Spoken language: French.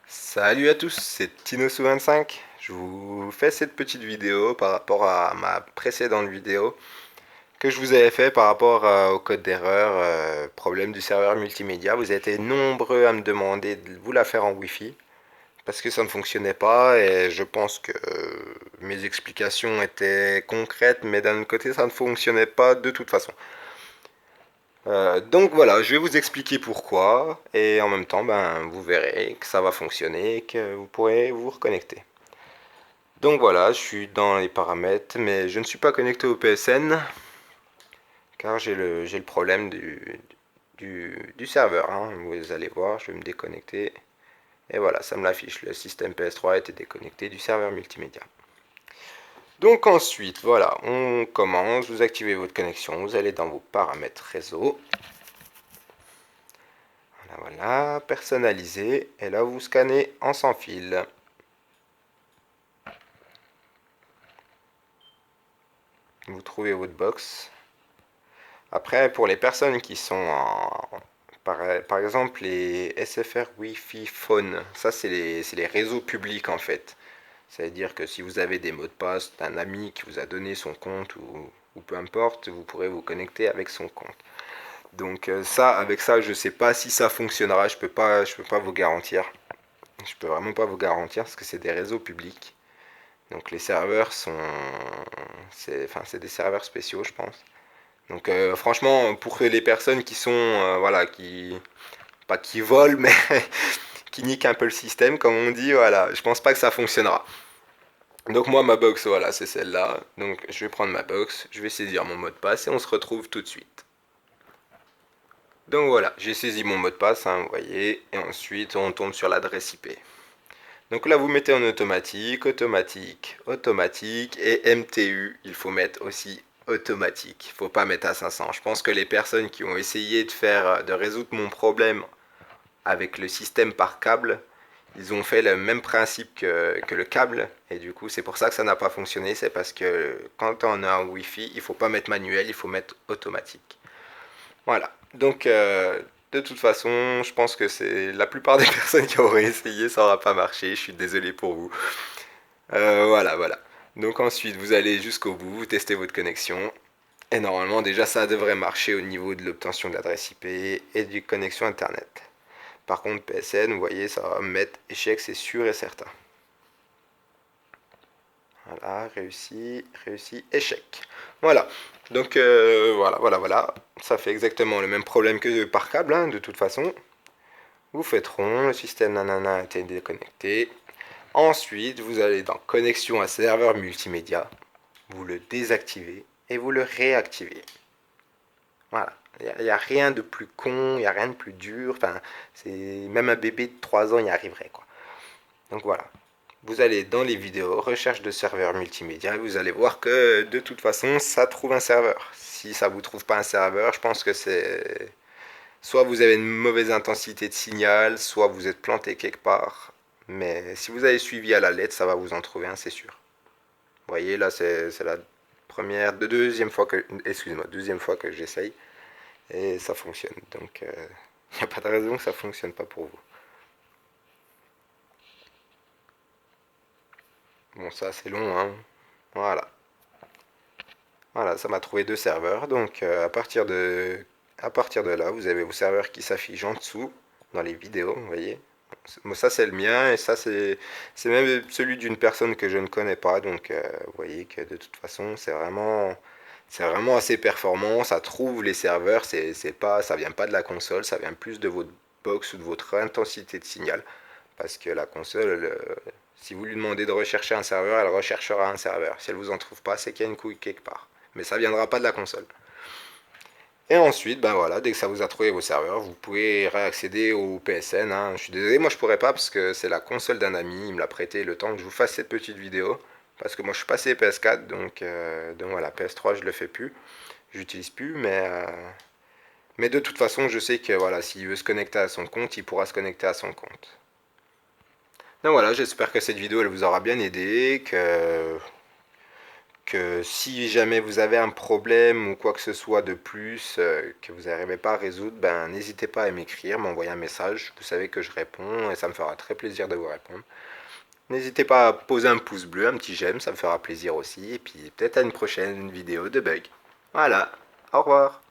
Salut à tous, c'est Tinosu25. Je vous fais cette petite vidéo par rapport à ma précédente vidéo que je vous avais fait par rapport au code d'erreur, problème du serveur multimédia. Vous avez été nombreux à me demander de vous la faire en Wi-Fi parce que ça ne fonctionnait pas et je pense que mes explications étaient concrètes, mais d'un autre côté ça ne fonctionnait pas de toute façon. Donc voilà, je vais vous expliquer pourquoi et en même temps, ben, vous verrez que ça va fonctionner et que vous pourrez vous reconnecter. Donc voilà, je suis dans les paramètres, mais je ne suis pas connecté au PSN car j'ai le problème du serveur, hein. Vous allez voir, je vais me déconnecter et voilà, ça me l'affiche. Le système PS3 a été déconnecté du serveur multimédia. Donc ensuite, voilà, on commence, vous activez votre connexion, vous allez dans vos paramètres réseau. Voilà, voilà, personnaliser, et là vous scannez en sans fil. Vous trouvez votre box. Après, pour les personnes qui sont par exemple les SFR Wi-Fi Phone, ça c'est les réseaux publics en fait. Ça veut dire que si vous avez des mots de passe d'un ami qui vous a donné son compte ou peu importe, vous pourrez vous connecter avec son compte. Donc ça, avec ça, je sais pas si ça fonctionnera, je peux pas vous garantir. Je peux vraiment pas vous garantir parce que c'est des réseaux publics. Donc les serveurs sont, c'est des serveurs spéciaux, je pense. Donc franchement, pour les personnes qui sont, voilà, qui, pas qui volent, mais qui niquent un peu le système, comme on dit, voilà, je pense pas que ça fonctionnera. Donc moi, ma box, voilà, c'est celle-là. Donc je vais prendre ma box, je vais saisir mon mot de passe et on se retrouve tout de suite. Donc voilà, j'ai saisi mon mot de passe, hein, vous voyez, et ensuite on tombe sur l'adresse IP. Donc là, vous mettez en automatique, automatique, automatique et MTU. Il faut mettre aussi automatique. Il ne faut pas mettre à 500. Je pense que les personnes qui ont essayé de résoudre mon problème avec le système par câble, ils ont fait le même principe que le câble. Et du coup, c'est pour ça que ça n'a pas fonctionné. C'est parce que quand on a un Wi-Fi, il ne faut pas mettre manuel, il faut mettre automatique. Voilà. Donc, de toute façon, je pense que c'est la plupart des personnes qui auraient essayé, ça n'aura pas marché. Je suis désolé pour vous. Voilà, voilà. Donc ensuite, vous allez jusqu'au bout, vous testez votre connexion. Et normalement, déjà, ça devrait marcher au niveau de l'obtention de l'adresse IP et du connexion Internet. Par contre, PSN, vous voyez, ça va mettre échec, c'est sûr et certain. Voilà, réussi, réussi, échec. Voilà. Donc voilà, voilà, voilà. Ça fait exactement le même problème que par câble, hein, de toute façon. Vous faites rond, le système nanana a été déconnecté. Ensuite, vous allez dans connexion à serveur multimédia. Vous le désactivez et vous le réactivez. Voilà. Il n'y a rien de plus con, il n'y a rien de plus dur. Enfin, c'est même un bébé de 3 ans y arriverait, quoi. Donc voilà. Vous allez dans les vidéos, recherche de serveur multimédia, et vous allez voir que de toute façon, ça trouve un serveur. Si ça vous trouve pas un serveur, je pense que c'est soit vous avez une mauvaise intensité de signal, soit vous êtes planté quelque part. Mais si vous avez suivi à la lettre, ça va vous en trouver un, c'est sûr. Vous voyez, là, c'est la deuxième fois que, excusez-moi, deuxième fois que j'essaye et ça fonctionne. Donc, il n'y a pas de raison que ça fonctionne pas pour vous. Bon, ça, c'est long, hein. Voilà. Voilà, ça m'a trouvé deux serveurs. Donc, à partir de là, vous avez vos serveurs qui s'affichent en dessous dans les vidéos, vous voyez. Moi, ça, c'est le mien et ça, c'est même celui d'une personne que je ne connais pas. Donc, vous voyez que de toute façon, c'est vraiment assez performant. Ça trouve les serveurs. C'est pas, ça vient pas de la console, ça vient plus de votre box ou de votre intensité de signal. Parce que la console, si vous lui demandez de rechercher un serveur, elle recherchera un serveur. Si elle vous en trouve pas, c'est qu'il y a une couille quelque part. Mais ça viendra pas de la console. Et ensuite, ben voilà, dès que ça vous a trouvé vos serveurs, vous pouvez réaccéder au PSN, hein. Je suis désolé, moi je pourrais pas parce que c'est la console d'un ami, il me l'a prêté le temps que je vous fasse cette petite vidéo. Parce que moi je suis passé PS4, donc voilà, PS3 je le fais plus, j'utilise plus, mais de toute façon je sais que voilà, s'il veut se connecter à son compte, il pourra se connecter à son compte. Donc voilà, j'espère que cette vidéo elle vous aura bien aidé, si jamais vous avez un problème ou quoi que ce soit de plus que vous n'arrivez pas à résoudre, ben n'hésitez pas à m'écrire, m'envoyer un message. Vous savez que je réponds et ça me fera très plaisir de vous répondre. N'hésitez pas à poser un pouce bleu, un petit j'aime, ça me fera plaisir aussi. Et puis peut-être à une prochaine vidéo de bug. Voilà, au revoir.